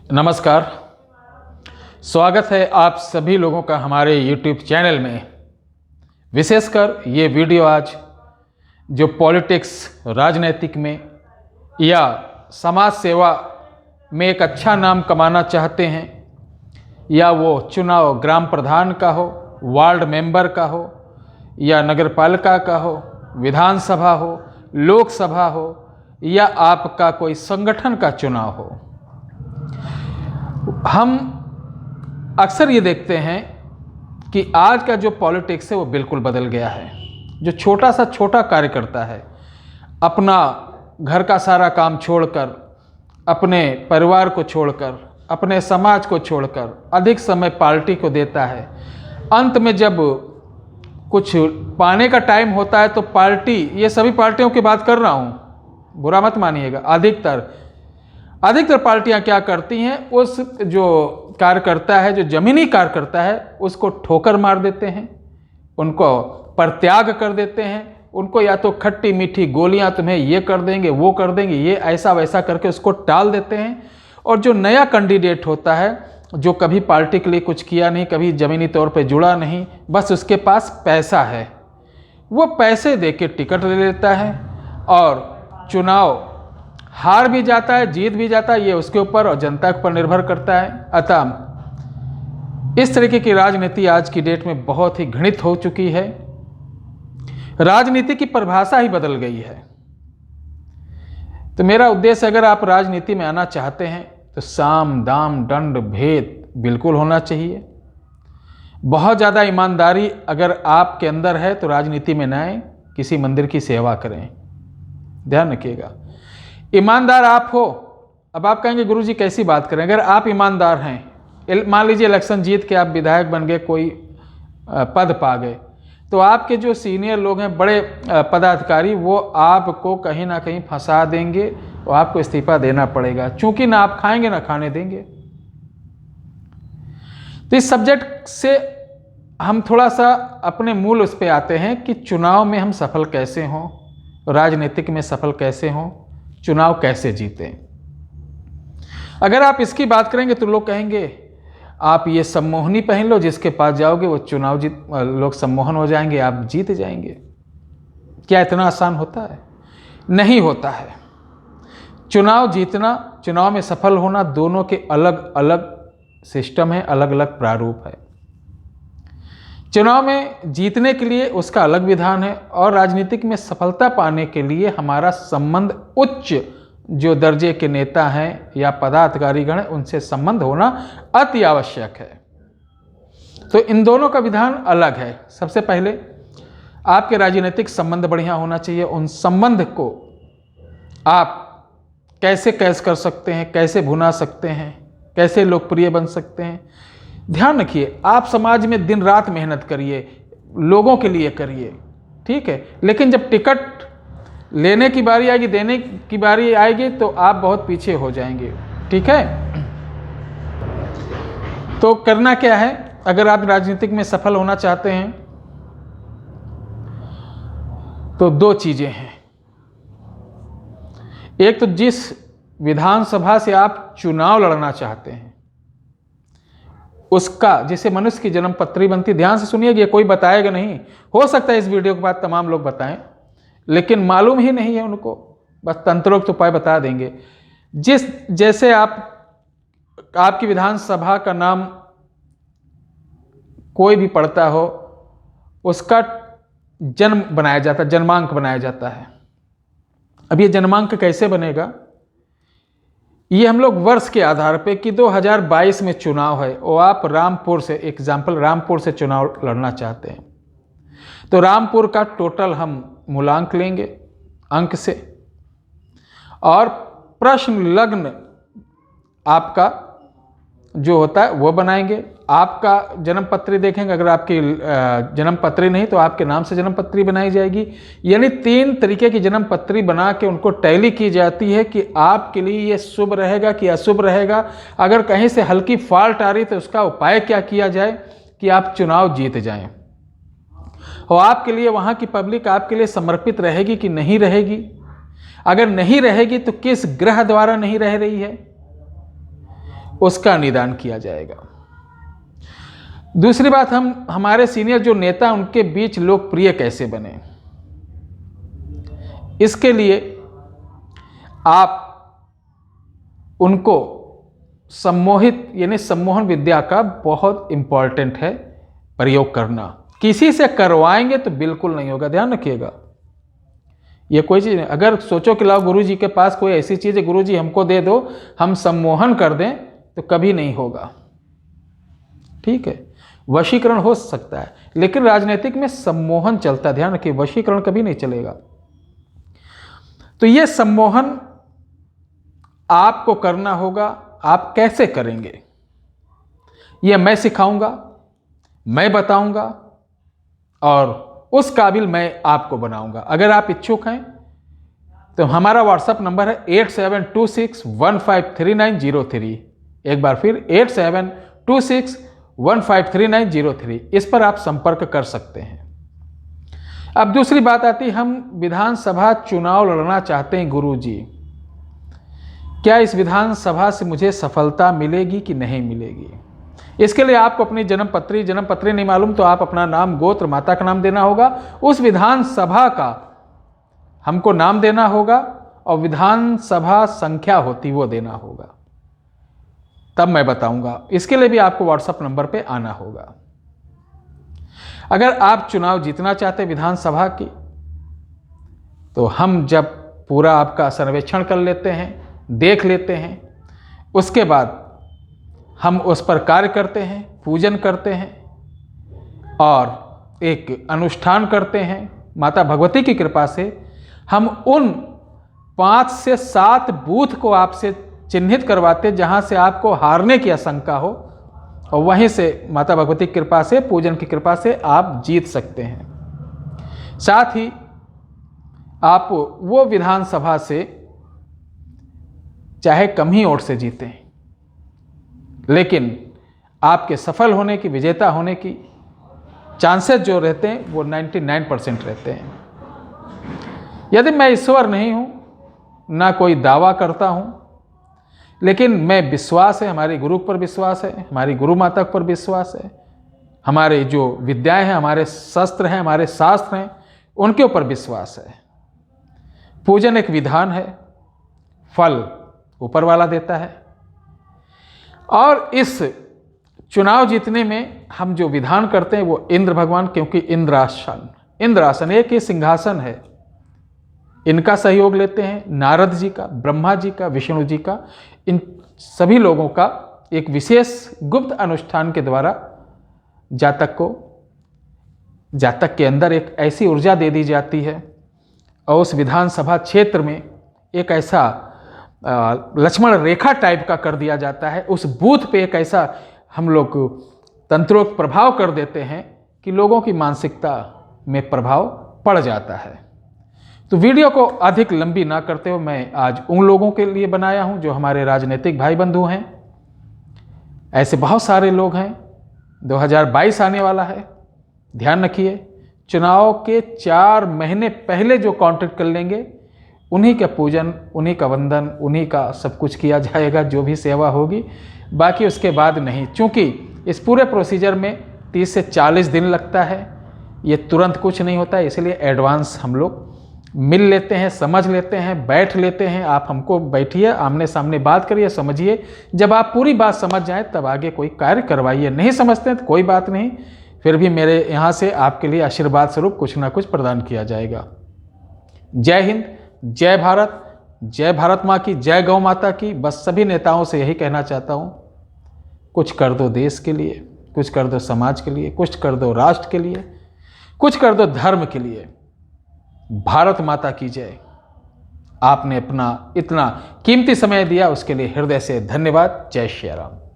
नमस्कार, स्वागत है आप सभी लोगों का हमारे YouTube चैनल में। विशेषकर ये वीडियो आज जो पॉलिटिक्स, राजनीतिक में या समाज सेवा में एक अच्छा नाम कमाना चाहते हैं, या वो चुनाव ग्राम प्रधान का हो, वार्ड मेंबर का हो, या नगरपालिका का हो, विधानसभा हो, लोकसभा हो, या आपका कोई संगठन का चुनाव हो, हम अक्सर ये देखते हैं कि आज का जो पॉलिटिक्स है वो बिल्कुल बदल गया है। जो छोटा सा छोटा कार्यकर्ता है, अपना घर का सारा काम छोड़कर, अपने परिवार को छोड़कर, अपने समाज को छोड़कर अधिक समय पार्टी को देता है। अंत में जब कुछ पाने का टाइम होता है तो पार्टी, ये सभी पार्टियों की बात कर रहा हूँ, बुरा मत मानिएगा, अधिकतर पार्टियां क्या करती हैं, उस जो कार्यकर्ता है, जो जमीनी कार्यकर्ता है, उसको ठोकर मार देते हैं, उनको परित्याग कर देते हैं, उनको या तो खट्टी मीठी गोलियां तुम्हें ये कर देंगे, वो कर देंगे, ये ऐसा वैसा करके उसको टाल देते हैं। और जो नया कैंडिडेट होता है, जो कभी पार्टी के लिए कुछ किया नहीं, कभी जमीनी तौर पर जुड़ा नहीं, बस उसके पास पैसा है, वो पैसे दे के टिकट ले लेता है और चुनाव हार भी जाता है, जीत भी जाता है, ये उसके ऊपर और जनता के ऊपर निर्भर करता है। अतः इस तरीके की राजनीति आज की डेट में बहुत ही घृणित हो चुकी है। राजनीति की परिभाषा ही बदल गई है। तो मेरा उद्देश्य, अगर आप राजनीति में आना चाहते हैं तो साम दाम दंड भेद बिल्कुल होना चाहिए। बहुत ज़्यादा ईमानदारी अगर आपके अंदर है तो राजनीति में ना आए, किसी मंदिर की सेवा करें। ध्यान रखिएगा, ईमानदार आप हो। अब आप कहेंगे गुरुजी कैसी बात करें, अगर आप ईमानदार हैं, मान लीजिए इलेक्शन जीत के आप विधायक बन गए, कोई पद पा गए, तो आपके जो सीनियर लोग हैं, बड़े पदाधिकारी, वो आपको कहीं ना कहीं फंसा देंगे और आपको इस्तीफा देना पड़ेगा, चूंकि ना आप खाएंगे ना खाने देंगे। तो इस सब्जेक्ट से हम थोड़ा सा अपने मूल उस पर आते हैं कि चुनाव में हम सफल कैसे हों, राजनीतिक में सफल कैसे हों, चुनाव कैसे जीतें। अगर आप इसकी बात करेंगे तो लोग कहेंगे आप ये सम्मोहनी पहन लो, जिसके पास जाओगे वो चुनाव लोग सम्मोहन हो जाएंगे, आप जीत जाएंगे। क्या इतना आसान होता है? नहीं होता है। चुनाव जीतना, चुनाव में सफल होना, दोनों के अलग अलग सिस्टम है, अलग अलग प्रारूप है। चुनाव में जीतने के लिए उसका अलग विधान है, और राजनीतिक में सफलता पाने के लिए हमारा संबंध उच्च जो दर्जे के नेता हैं या पदाधिकारीगण हैं, उनसे संबंध होना अति आवश्यक है। तो इन दोनों का विधान अलग है। सबसे पहले आपके राजनीतिक संबंध बढ़िया होना चाहिए। उन संबंध को आप कैसे कर सकते हैं, कैसे भुना सकते हैं, कैसे लोकप्रिय बन सकते हैं। ध्यान रखिए, आप समाज में दिन रात मेहनत करिए, लोगों के लिए करिए, ठीक है, लेकिन जब टिकट लेने की बारी आएगी, देने की बारी आएगी, तो आप बहुत पीछे हो जाएंगे, ठीक है। तो करना क्या है, अगर आप राजनीतिक में सफल होना चाहते हैं तो दो चीजें हैं। एक तो जिस विधानसभा से आप चुनाव लड़ना चाहते हैं, उसका, जिसे मनुष्य की जन्म पत्री बनती, ध्यान से सुनिएगा, कोई बताएगा नहीं। हो सकता है इस वीडियो के बाद तमाम लोग बताएं, लेकिन मालूम ही नहीं है उनको, बस तंत्रोक्त उपाय बता देंगे। जैसे आपकी विधानसभा का नाम कोई भी पढ़ता हो, उसका जन्म बनाया जाता है, जन्मांक बनाया जाता है। अब ये जन्मांक कैसे बनेगा? ये हम लोग वर्ष के आधार पे कि 2022 में चुनाव है और आप रामपुर से, एग्जाम्पल रामपुर से चुनाव लड़ना चाहते हैं, तो रामपुर का टोटल हम मूलांक लेंगे अंक से, और प्रश्न लग्न आपका जो होता है वो बनाएंगे। आपका जन्म पत्री देखेंगे, अगर आपकी जन्म पत्री नहीं तो आपके नाम से जन्म पत्री बनाई जाएगी। यानी 3 तरीके की जन्म पत्री बना के उनको टैली की जाती है कि आपके लिए ये शुभ रहेगा कि अशुभ रहेगा। अगर कहीं से हल्की फॉल्ट आ रही तो उसका उपाय क्या किया जाए कि आप चुनाव जीत जाएं। और आपके लिए वहाँ की पब्लिक आपके लिए समर्पित रहेगी कि नहीं रहेगी। अगर नहीं रहेगी तो किस ग्रह द्वारा नहीं रह रही है, उसका निदान किया जाएगा। दूसरी बात, हम हमारे सीनियर जो नेता उनके बीच लोकप्रिय कैसे बने, इसके लिए आप उनको सम्मोहित यानी सम्मोहन विद्या का बहुत इंपॉर्टेंट है प्रयोग करना। किसी से करवाएंगे तो बिल्कुल नहीं होगा, ध्यान रखिएगा। ये कोई चीज़ नहीं, अगर सोचो कि लाओ गुरु जी के पास कोई ऐसी चीज़ है, गुरु जी हमको दे दो, हम सम्मोहन कर दें, तो कभी नहीं होगा। ठीक है, वशीकरण हो सकता है, लेकिन राजनीतिक में सम्मोहन चलता है, ध्यान रखिए, वशीकरण कभी नहीं चलेगा। तो ये सम्मोहन आपको करना होगा। आप कैसे करेंगे, ये मैं सिखाऊंगा, मैं बताऊंगा, और उस काबिल मैं आपको बनाऊंगा। अगर आप इच्छुक हैं तो हमारा व्हाट्सएप नंबर है 8726153903। एक बार फिर 8726153903, इस पर आप संपर्क कर सकते हैं। अब दूसरी बात आती, हम विधानसभा चुनाव लड़ना चाहते हैं गुरुजी, क्या इस विधानसभा से मुझे सफलता मिलेगी कि नहीं मिलेगी? इसके लिए आपको अपनी जन्मपत्री नहीं मालूम तो आप अपना नाम, गोत्र, माता का नाम देना होगा, उस विधानसभा का हमको नाम देना होगा, और विधानसभा संख्या होती वो देना होगा, तब मैं बताऊंगा। इसके लिए भी आपको व्हाट्सएप नंबर पे आना होगा। अगर आप चुनाव जीतना चाहते विधानसभा की, तो हम जब पूरा आपका सर्वेक्षण कर लेते हैं, देख लेते हैं, उसके बाद हम उस पर कार्य करते हैं, पूजन करते हैं और एक अनुष्ठान करते हैं। माता भगवती की कृपा से हम उन 5 से 7 बूथ को आपसे चिन्हित करवाते जहां से आपको हारने की आशंका हो, और वहीं से माता भगवती की कृपा से, पूजन की कृपा से आप जीत सकते हैं। साथ ही आप वो विधानसभा से चाहे कम ही वोट से जीतें, लेकिन आपके सफल होने की, विजेता होने की चांसेस जो रहते हैं वो 99% रहते हैं। यदि मैं ईश्वर नहीं हूं, ना कोई दावा करता हूं, लेकिन मैं विश्वास है, हमारे गुरु पर विश्वास है, हमारी गुरु माता पर विश्वास है, हमारे जो विद्याएं हैं, हमारे शस्त्र हैं, हमारे शास्त्र हैं, उनके ऊपर विश्वास है। पूजन एक विधान है, फल ऊपर वाला देता है। और इस चुनाव जीतने में हम जो विधान करते हैं वो इंद्र भगवान, क्योंकि इंद्रासन एक ही सिंहासन है, इनका सहयोग लेते हैं, नारद जी का, ब्रह्मा जी का, विष्णु जी का, इन सभी लोगों का एक विशेष गुप्त अनुष्ठान के द्वारा जातक के अंदर एक ऐसी ऊर्जा दे दी जाती है, और उस विधानसभा क्षेत्र में एक ऐसा लक्ष्मण रेखा टाइप का कर दिया जाता है, उस बूथ पे एक ऐसा हम लोग तंत्रोक्त प्रभाव कर देते हैं कि लोगों की मानसिकता में प्रभाव पड़ जाता है। तो वीडियो को अधिक लंबी ना करते हुए मैं आज उन लोगों के लिए बनाया हूं जो हमारे राजनीतिक भाई बंधु हैं। ऐसे बहुत सारे लोग हैं, 2022 आने वाला है, ध्यान रखिए, चुनाव के 4 महीने पहले जो कॉन्टेक्ट कर लेंगे, उन्हीं का पूजन, उन्हीं का वंदन, उन्हीं का सब कुछ किया जाएगा, जो भी सेवा होगी, बाकी उसके बाद नहीं। चूँकि इस पूरे प्रोसीजर में 30 से 40 दिन लगता है, ये तुरंत कुछ नहीं होता है, इसलिए एडवांस हम लोग मिल लेते हैं, समझ लेते हैं, बैठ लेते हैं। आप हमको बैठिए, आमने सामने बात करिए, समझिए, जब आप पूरी बात समझ जाएं तब आगे कोई कार्य करवाइए। नहीं समझते हैं तो कोई बात नहीं, फिर भी मेरे यहाँ से आपके लिए आशीर्वाद स्वरूप कुछ ना कुछ प्रदान किया जाएगा। जय हिंद, जय भारत, जय भारत माँ की, जय गौ माता की। बस सभी नेताओं से यही कहना चाहता हूँ, कुछ कर दो देश के लिए, कुछ कर दो समाज के लिए, कुछ कर दो राष्ट्र के लिए, कुछ कर दो धर्म के लिए। भारत माता की जय। आपने अपना इतना कीमती समय दिया, उसके लिए हृदय से धन्यवाद। जय श्री राम।